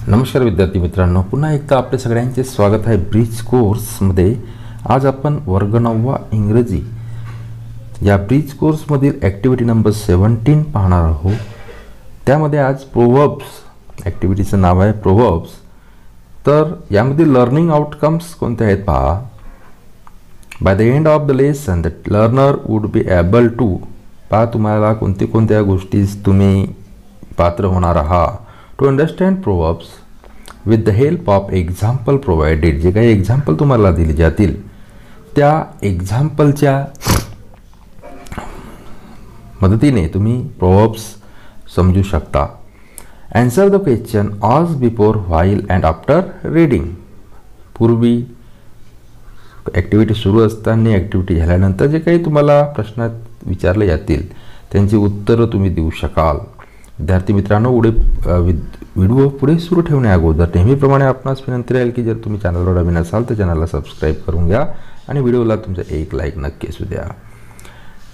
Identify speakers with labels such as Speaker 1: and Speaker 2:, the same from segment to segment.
Speaker 1: नमस्कार विद्यार्थी मित्रांनो, पुन्हा एकदा आपले सगळ्यांचे स्वागत आहे ब्रिज कोर्समध्ये। आज आपण वर्ग 9वा इंग्रजी या ब्रिज कोर्समधील ॲक्टिव्हिटी नंबर 17 पाहणार आहोत। त्यामध्ये आज प्रोव्हर्ब्स ॲक्टिव्हिटीचं नाव आहे प्रोव्हर्ब्स। तर यामध्ये लर्निंग आउटकम्स कोणते आहेत पहा। By the end of the lesson the learner would be able to, पहा तुम्हाला कोणत्या गोष्टीस तुम्ही पात्र होणार आहात to understand proverbs with the help of example provided. जे काही एक्झाम्पल तुम्हाला दिले जातील त्या एक्झाम्पलच्या मदतीने तुम्ही प्रोव्हर्ब्स समजू शकता। Answer the question as before while and after reading. पूर्वी ॲक्टिव्हिटी सुरू असताना ॲक्टिव्हिटी झाल्यानंतर जे काही तुम्हाला प्रश्न विचारले जातील त्यांची उत्तरं तुम्ही देऊ शकाल। विद्यार्थी मित्रांनो, व्हिडिओ पुढे सुरू ठेवण्या अगोदर नेहमीप्रमाणे आपणास विनंती राहील की जर तुम्ही चॅनलवर नवीन असाल तर चॅनलला सबस्क्राईब करून घ्या आणि व्हिडिओला तुमचा एक लाईक नक्की असू द्या।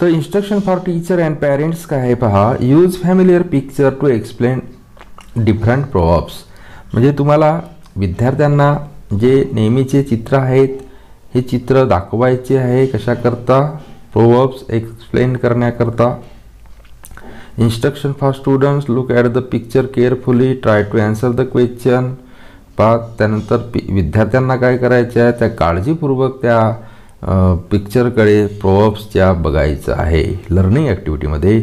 Speaker 1: तर instruction for teacher and parents काय आहे पहा। Use familiar picture to explain different proverbs. म्हणजे तुम्हाला विद्यार्थ्यांना जे नेहमीचे चित्र आहेत हे चित्र दाखवायचे आहे कशाकरता, प्रोव्हर्ब्स एक्सप्लेन करण्याकरता। Instruction for students, look at the picture carefully, try to answer the question। त्यानंतर विद्यार्थ्यांना काय करायचे आहे, त्या काळजीपूर्वक त्या पिक्चरकडे प्रोव्हर्ब्सच्या बघायचं आहे। लर्निंग ॲक्टिव्हिटीमध्ये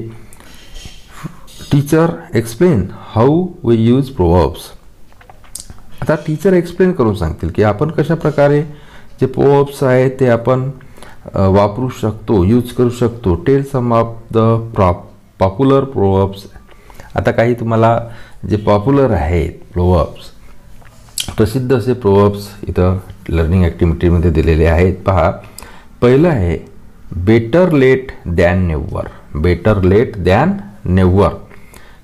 Speaker 1: teacher explain how we use proverbs. आता टीचर एक्सप्लेन करून सांगतील की आपण कशा प्रकारे जे प्रोव्हर्ब्स आहेत ते आपण वापरू शकतो, यूज करू शकतो। Tell some of the popular proverbs. आता काही तुम्हाला जे पॉप्युलर आहेत प्रोव्हर्ब्स, प्रसिद्ध असे प्रोव्हर्ब्स इथं लर्निंग ॲक्टिव्हिटीमध्ये दिलेले आहेत पहा। पहिलं आहे better late than never. Better late than never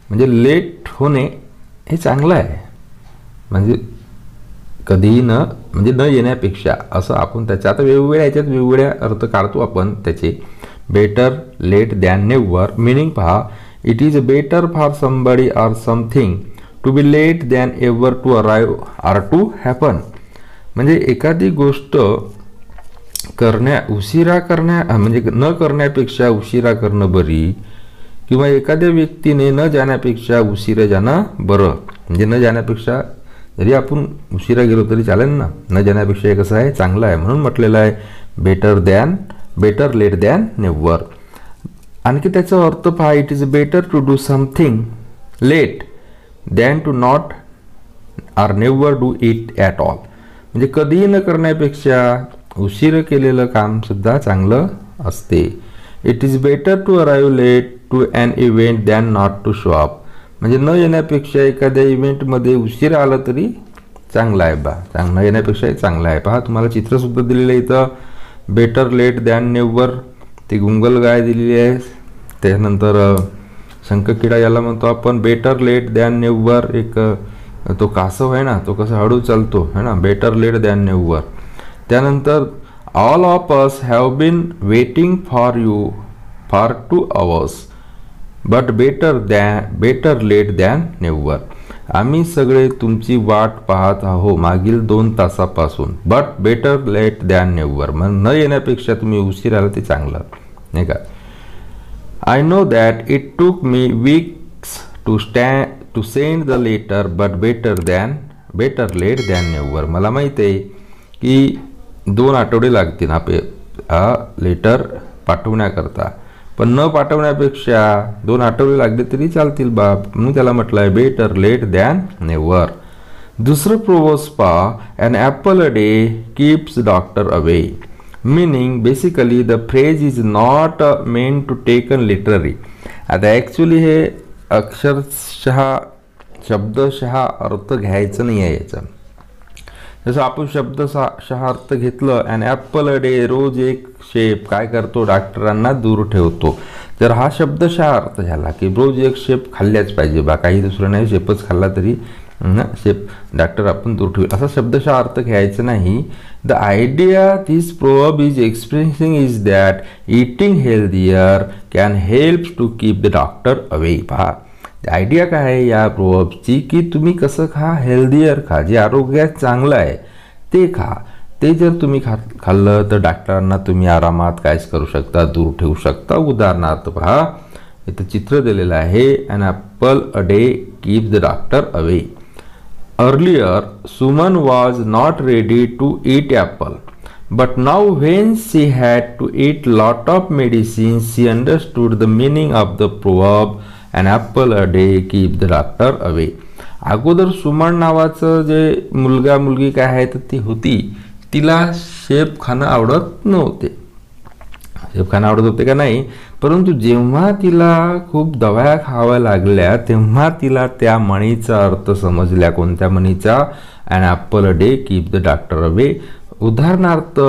Speaker 1: म्हणजे लेट होणे हे चांगलं आहे, म्हणजे कधीही न येण्यापेक्षा असं आपण त्याच्या आता वेगवेगळ्या याच्यात वेगवेगळ्या अर्थ काढतो आपण त्याचे। Better late than never meaning पहा, it is better for somebody or something to be late than ever to arrive or to happen. म्हणजे एखादी गोष्ट उशिरा करण्या म्हणजे न करण्यापेक्षा उशिरा करणं बरी, किंवा एखाद्या व्यक्तीने न जाण्यापेक्षा उशिरा जाणं बरं। म्हणजे न जाण्यापेक्षा जरी आपण उशिरा गेलो तरी चालेल ना, न जाण्यापेक्षा हे कसं आहे, चांगलं आहे। म्हणून म्हटलेलं आहे बेटर लेट दॅन नेव्हर। आणखी त्याचा अर्थ पहा, it is better to do something late than to not or never do it at all. म्हणजे कधीही न करण्यापेक्षा उशीर केलेलं काम सुद्धा चांगलं असते। It is better to arrive late to an event than not to show up. म्हणजे न येण्यापेक्षा एखाद्या इव्हेंटमध्ये उशीर आलं तरी चांगलं आहे बा, न येण्यापेक्षा चांगलं आहे। पहा तुम्हाला चित्रसुद्धा दिलेलं आहे इथं, बेटर लेट दॅन नेव्हर। ती गुंगल गाय दिलेली आहे, त्यानंतर शंखकिडा याला म्हणतो आपण बेटर लेट दॅन नेव्हर। एक तो कासव आहे ना, तो कसा हळू चालतो है ना, बेटर लेट दॅन नेव्हर। त्यानंतर all of us have been waiting for you for 2 hours but better late than never. आम्ही सगळे तुमची वाट पाहत आहोत मागील 2 तासापासून, but better late than never. मग न येण्यापेक्षा तुम्ही उशीर आला ते चांगलं नाही का। I know that it took me weeks to send the letter but better late than never. मला माहीत आहे की 2 आठवडे लागतील हा लेटर पाठवण्याकरता, पण न पाठवण्यापेक्षा 2 आठवडे लागले तरी चालतील बा, म्हणून त्याला म्हटलं आहे बेटर लेट दॅन नेव्हर। दुसरं प्रोव्हर्ब्स पहा, an apple a day keeps doctor away. Meaning basically the phrase is not meant to taken literally. आता ॲक्च्युली हे शब्दशः अर्थ घ्यायचं नाही आहे याचा। जसं आपण शब्दशः अर्थ घेतलं, ॲन ॲपल अ डे, रोज एक शेप काय करतो, डॉक्टरांना दूर ठेवतो। जर हा शब्दशः अर्थ झाला की रोज एक शेप खाल्ल्याच पाहिजे बा, काही दुसरं नाही, शेपच खाल्ला तरी शेप डॉक्टर आपण दूर ठेवू, असा शब्दशः अर्थ घ्यायचा नाही। The idea this proverb is expressing is that eating healthier can help to keep the doctor away. पहा आयडिया काय आहे या प्रोवर्ब्सची की तुम्ही कसं खा, हेल्दियर खा, जे आरोग्यात चांगलं आहे ते खा. ते जर तुम्ही खाल्लं तर डॉक्टरांना तुम्ही आरामात कायच करू शकता, दूर ठेवू शकता. उदाहरणार्थ पहा, इथं चित्र दिलेलं आहे. An apple a day keeps the doctor away. Earlier Suman was not ready to eat apple, but now when she had to eat lot of medicine, she understood the meaning of the proverb, an apple a day keep the doctor away. अगोदर सुमन नावाचं जे मुलगा मुलगी काय आहे तर ती होती, तिला शेप खाणं आवडत नव्हते. शेप खाणं आवडत होते का नाही, परंतु जेव्हा तिला खूप दव्या खाव्या लागल्या तेव्हा तिला त्या म्हणीचा अर्थ समजल्या. कोणत्या म्हणीचा? An apple a day keep the doctor away. उदाहरणार्थ,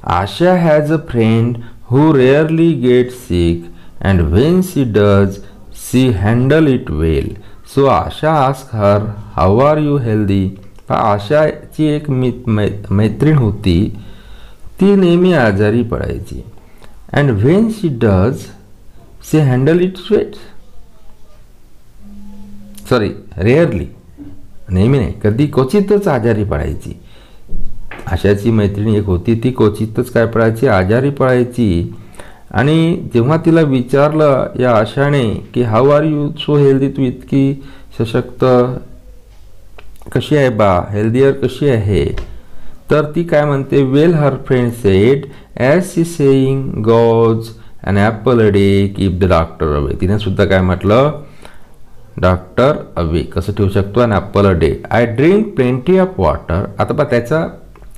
Speaker 1: Asha has a friend who rarely get sick and when she does she handle it well. So Asha ask her how are you healthy. आशाची एक मैत्रीण होती, ती नेहमी आजारी पडायची. And when she does she handle it well. Sorry, rarely, नेहमी नाही, कधी क्वचितच आजारी पडायची. आशाची मैत्रीण एक होती, ती क्वचितच काय पडायची, आजारी पडायची. आणि जेव्हा तिला विचारलं या आशाने की how are you so healthy, तू इतकी सशक्त कशी आहे बा, हेल्दियर कशी आहे, तर ती काय म्हणते, well her friend said as she saying goes an apple a day keep the doctor away. तिने सुद्धा काय म्हटलं, डॉक्टर अवे कसं ठेवू शकतो, an apple a day. I drink plenty of water. आता बा त्याचा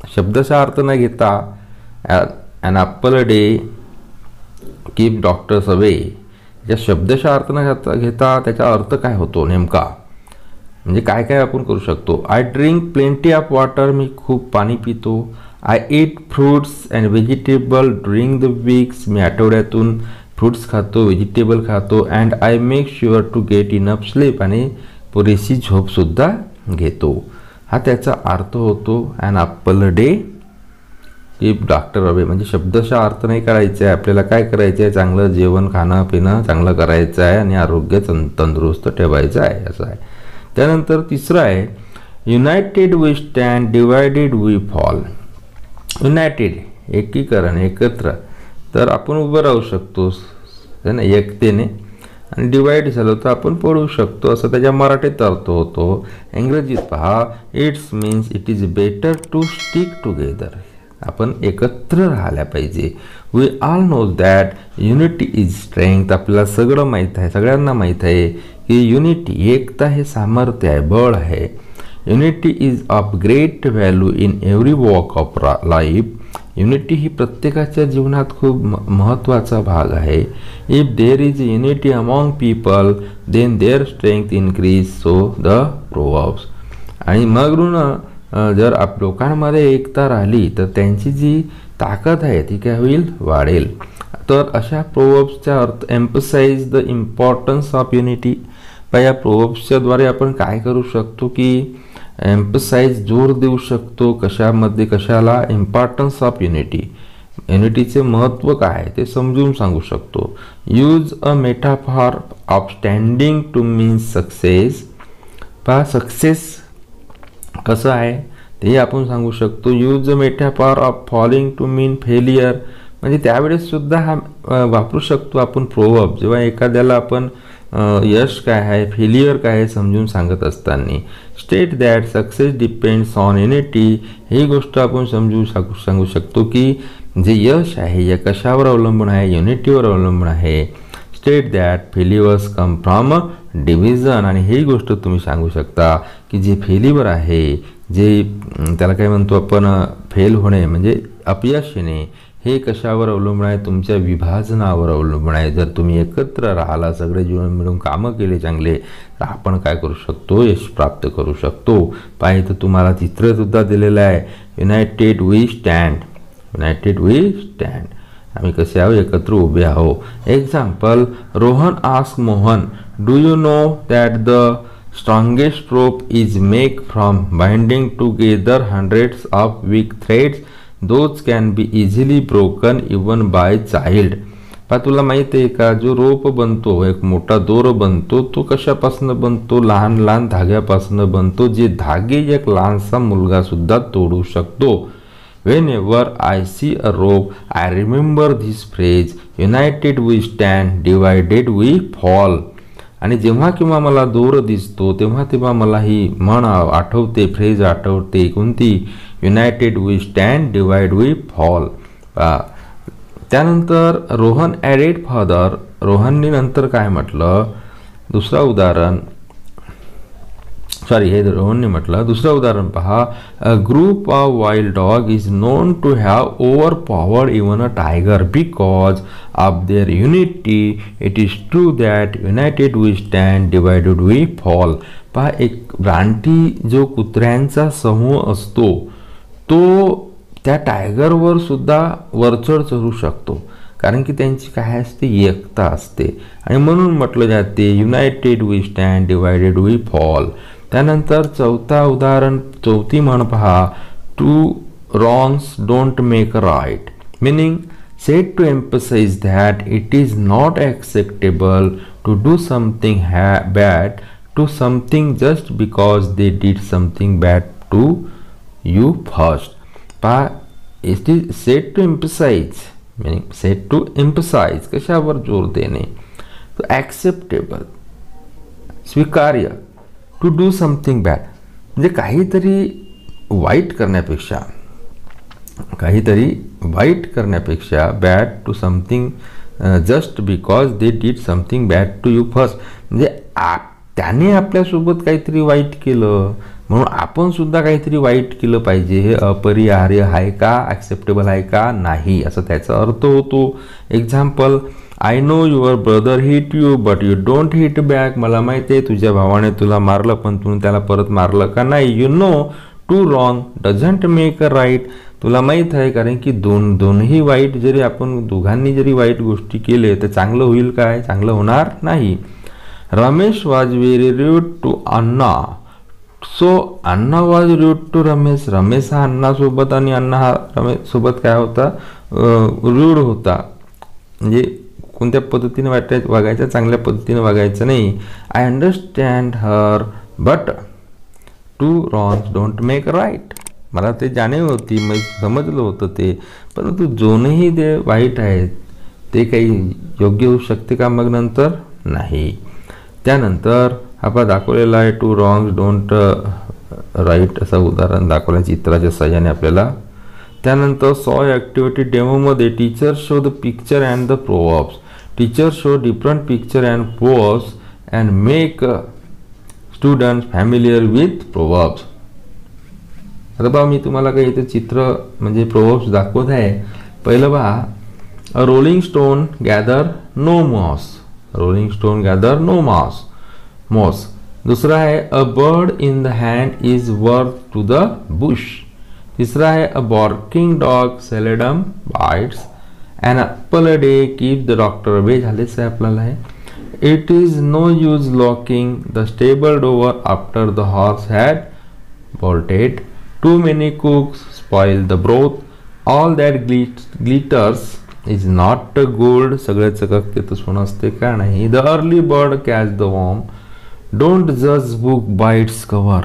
Speaker 1: शब्दशः अर्थ न घेता an apple a day keep doctors away, या शब्दशः अर्थ न घेता त्याचा अर्थ काय होतो नेमका, म्हणजे काय काय आपण करू शकतो. I drink plenty of water, मी खूप पाणी पितो. I eat fruits and vegetable during the weeks, मी आठवड्यातून फ्रूट्स खातो, व्हेजिटेबल खातो. And I make sure to get enough sleep, आणि पुरेशी झोपसुद्धा घेतो. हा त्याचा अर्थ होतो. And apple a day keep doctor away, म्हणजे शब्दशः अर्थ नाही करायचा आहे. आपल्याला काय करायचं आहे, चांगलं जेवण खाणं पिणं चांगलं करायचं आहे आणि आरोग्य तंदुरुस्त ठेवायचं आहे, असं आहे. त्यानंतर तिसरं आहे, united we stand, divided we fall. United एकीकरण, एकत्र, तर आपण उभं राहू शकतो है ना एकतेने, आणि डिवाइड झालं तर आपण पडू शकतो, असं त्याच्या मराठीत अर्थ होतो. इंग्रजीत पहा, it's means it is better to stick together, आपण एकत्र राहायला पाहिजे. We all know that unity is strength. आपल्याला सगळं माहीत आहे, सगळ्यांना माहीत आहे की युनिटी, एकता हे सामर्थ्य आहे, बळ आहे. Unity is of great value in every walk of life. Unity ही प्रत्येकाच्या जीवनात खूप महत्त्वाचा भाग आहे. If there is unity among people then their strength increase. So the proverbs. आणि मग जर लोकांमध्ये एकता राहिली तर त्यांची जी ताकद आहे ती काय होईल, वाढेल. तर अशा प्रोवर्ब्सचा अर्थ, emphasize the importance of unity. या प्रोवर्ब्सच्या द्वारे आपण काय करू शकतो की एम्फसाइज, जोर देऊ शकतो कशामध्ये, कशाला, इम्पॉर्टन्स ऑफ युनिटी. युनिटीचे महत्त्व काय ते समजून सांगू शकतो. Use a metaphor of standing to means success. पहा सक्सेस कसं आहे ते आपण सांगू शकतो. Use a metaphor of falling to mean failure, म्हणजे त्यावेळेस सुद्धा हा वापरू शकतो आपण प्रोवर्ब, जेव्हा एखाद्याला आपण यश काय आहे, फेलियर काय आहे समजून सांगत असताना. State that success depends on unity, ही गोष्ट आपण सांगू शकतो की जे यश आहे या कशावर अवलंबून आहे, युनिटीवर अवलंबून आहे. State that failures come from division, आणि ही गोष्ट तुम्ही सांगू शकता की जे फेल्युअर आहे, जे त्याला काय म्हणतो आपण फेल होणे म्हणजे अपयश येणे, हे कशावर अवलंबून आहे, तुमच्या विभाजनावर अवलंबून आहे. जर तुम्ही एकत्र राहिला, सगळे जीवन मिळून कामं केले चांगले, तर आपण काय करू शकतो, यश प्राप्त करू शकतो. पाहिजे तर तुम्हाला चित्रसुद्धा दिलेलं आहे, united we stand. United we stand, आम्ही कसे आहो, एकत्र उभे आहो. Example, Rohan ask Mohan, do you know that the strongest rope is make from binding together hundreds of weak threads. Those can be easily broken even by child. तुला माहित आहे का, जो रोप बनतो, एक मोठा दोर बनतो, तो कशापासून बनतो? लहान लहान धाग्यापासून बनतो, जे धागे एक लहानसा मुलगा सुद्धा तोडू शकतो. Whenever I see a rope, I remember this phrase, united we stand, divided we fall. आणि जेव्हा किंवा मला दोर दिसतो तेव्हा तेव्हा मला ही म्हण आठवते, फ्रेज आठवते. कोणती? United we stand, divide we fall. त्यानंतर रोहन ॲडेड फर्दर, रोहननी नंतर काय म्हटलं? दुसरा उदाहरण, हे रोहनने म्हटलं. दुसरं उदाहरण पहा. A group of wild dog is known to have overpowered even a tiger because of their unity. It is true that united we stand, divided we fall. पहा, एक रानटी जो कुत्र्यांचा समूह असतो तो त्या टायगरवर सुद्धा वरचढ चढू शकतो, कारण की त्यांची काय असते? एकता असते. आणि म्हणून म्हटलं जाते united we stand, divided we fall. त्यानंतर चौथी म्हण पहा. Two wrongs don't make a right, meaning said to emphasise that it is not acceptable to do something bad to something just because they did something bad to you first. पहा, it is said to emphasise, meaning said to emphasise, कशावर जोर देणे? तो acceptable, स्वीकार्य. To do something bad म्हणजे काहीतरी वाईट करण्यापेक्षा bad to something just because they did something bad to you first. म्हणजे त्याने आपल्यासोबत काहीतरी वाईट केलं म्हणून आपण सुद्धा काहीतरी वाईट केलं पाहिजे. हे अपरिहार्य आहे का? ॲक्सेप्टेबल आहे का? नाही, असं त्याचा अर्थ होतो. Example, I know your brother hit you but you don't hit back. मला माहिती आहे तुझ्या भावाने तुला मारलं पण तुम्ही त्याला परत मारलं का नाही. You know two wrong doesn't make a right. तुला माहीत आहे, कारण की दोनही वाईट, जरी आपण दोघांनी जरी वाईट गोष्टी केले तर चांगलं होईल काय? चांगलं होणार नाही. Ramesh was very rude to Anna, so Anna was rude to Ramesh. रमेश हा अण्णासोबत आणि अण्णा हा रमेश सोबत काय होता? रूड होता. म्हणजे कोणत्या पद्धतीने वागायचं? चांगल्या पद्धतीने वागायचं नाही. I understand her but two wrongs don't make right. मला ते जाणीव होती, मग समजलं होतं ते, परंतु दोनही ते वाईट आहेत ते काही योग्य होऊ शकते का मग नंतर? नाही. त्यानंतर आपण दाखवलेला आहे टू रॉंग्स डोंट राईट असं उदाहरण दाखवलं चित्राच्या सहाय्याने आपल्याला. त्यानंतर सॉ ॲक्टिव्हिटी डेमोमध्ये teacher show the picture and the proverbs. Teacher show different picture and proverbs and make students familiar with proverbs. आता पहा, मी तुम्हाला काही इथे चित्र म्हणजे प्रोव्हर्ब्स दाखवत आहे. पहिलं पहा, a rolling stone gather no moss. Rolling stone gather no moss. दुसरा आहे a bird in the hand is worth two the bush. तिसरा आहे a barking dog seldom bites. And apple a day keep the doctor away. झालेच आहे आपल्याला हे. It is no use locking the stable door after the horse had bolted. Too many cooks spoil the broth. All that glitters is not gold. सगळे चककते तर सोनं असते का नाही. The early bird catch the worm. Don't judge book by its cover.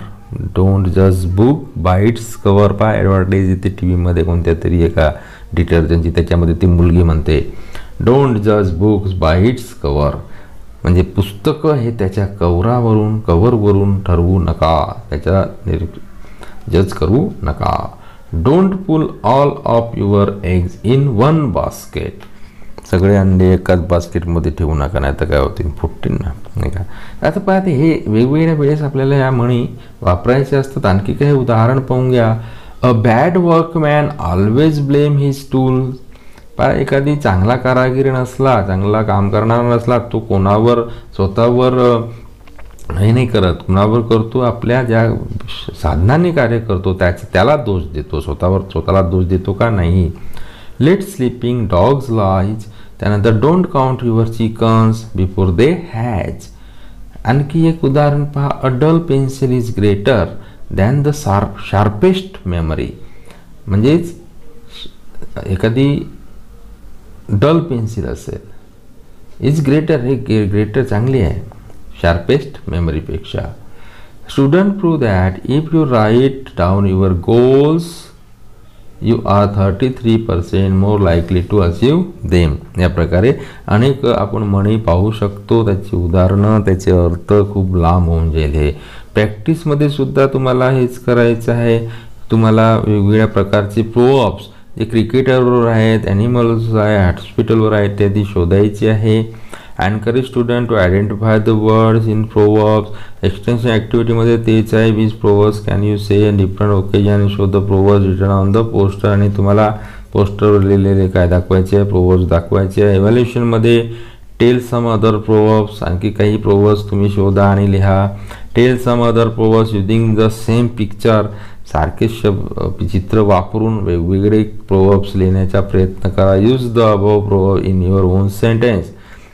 Speaker 1: Don't judge book by its cover. पहा, advertise येते T व्हीमध्ये कोणत्या तरी एका डिटर्जंटची, त्याच्यामध्ये ती मुलगी म्हणते डोंट जज बुक्स बाय इट्स कवर. म्हणजे पुस्तकं हे त्याच्या कवरवरून ठरवू नका, त्याच्या जज करू नका. Don't pull all of your eggs in one basket. सगळे अंडे एकाच बास्केटमध्ये ठेवू नका, नाही तर काय होतील? फुटतील ना, नाही का. आता पाहते हे वेगवेगळ्या वेळेस आपल्याला या म्हणी वापरायच्या असतात. आणखी काही उदाहरण पाहून घ्या. A bad workman always blame his tool. पहा, एखादी चांगला कारागीर नसला, चांगला काम करणारा नसला, तो कोणावर स्वतःवर हे नाही करत, कुणावर करतो? आपल्या ज्या साधनाने कार्य करतो त्याला दोष देतो, स्वतःला दोष देतो का नाही. Let sleeping dogs lies. त्यानंतर don't count your chickens before they has. आणखी एक उदाहरण पहा. A dull pencil is greater than the sharpest memory. म्हणजेच एखादी डल पेन्सिल असेल इज ग्रेटर, हे ग्रेटर चांगली आहे शार्पेस्ट मेमरीपेक्षा. Student prove that if you write down your goals you are 33% more likely to achieve them. या प्रकारे अनेक आपण म्हणी पाहू शकतो, त्याची उदाहरणं, त्याचे अर्थ खूप लांब होऊन जाईल. हे प्रॅक्टिसमध्ये सुद्धा तुम्हाला हेच करायचं आहे. तुम्हाला वेगवेगळ्या प्रकारचे प्रोव्हर्ब्स जे क्रिकेटरवर आहेत, ॲनिमल्स आहे, हॉस्पिटलवर आहेत, ते आधी शोधायचे आहे. Encourage student to identify the words in proverbs. Extension ॲक्टिव्हिटीमध्ये तेच आहे. Which proverbs can you say in different occasion, show the proverbs written on the poster. आणि तुम्हाला पोस्टरवर लिहिलेले काय दाखवायचे आहे, प्रोव्हर्ब्स दाखवायचे आहे. इव्हॅल्युएशनमध्ये टेल सम अदर प्रोव्हर्ब्स, आणखी काही प्रोव्हर्ब्स तुम्ही शोधा आणि लिहा. Tell some other proverbs using the same picture. सारखे चित्र वापरून वेगवेगळे प्रोव्हर्ब्स लिहिण्याचा प्रयत्न करा. Use the above proverb in your own sentence.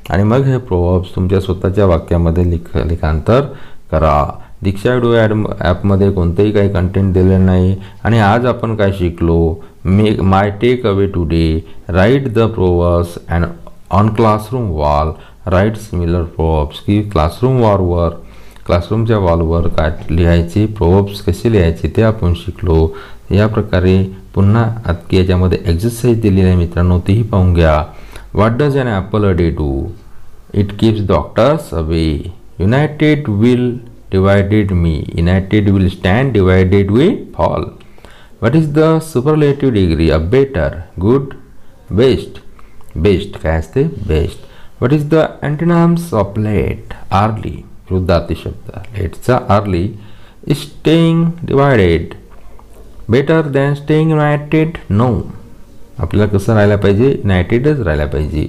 Speaker 1: आणि मग हे प्रोव्हर्ब्स तुमच्या स्वतःच्या वाक्यामध्ये लिखांतर करा. दीक्षा व्हिडिओ ॲपमध्ये कोणतेही काही कंटेंट दिलेलं नाही. आणि आज आपण काय शिकलो, my take away today, write the proverbs and on classroom wall write similar proverbs. की क्लासरूमच्या वॉलवर काय लिहायचे, प्रोव्हर्ब्स कसे लिहायचे ते आपण शिकलो. या प्रकारे पुन्हा आजची याच्यामध्ये एक्सरसाइज दिलेली आहे मित्रांनो, तीही पाहून घ्या. What does an apple a day do? It keeps doctors away. United will divided me. United will stand, divided will fall. What is the superlative degree? A better, good, best. Best काय असते? Best. What is the antonyms of late? Early, विरुद्धार्थी शब्द. लेटचा early. Staying divided, better than staying united? No. आपल्याला कसं राहायला पाहिजे? युनायटेडच राहायला पाहिजे.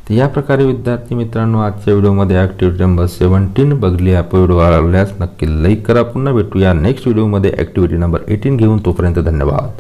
Speaker 1: तर या प्रकारे विद्यार्थी मित्रांनो आजच्या व्हिडिओमध्ये ॲक्टिव्हिटी नंबर 17 बघली. आपण व्हिडिओ आवडल्यास नक्की लाईक करा. पुन्हा भेटूया नेक्स्ट व्हिडिओमध्ये ॲक्टिव्हिटी नंबर 18 घेऊन. तोपर्यंत धन्यवाद.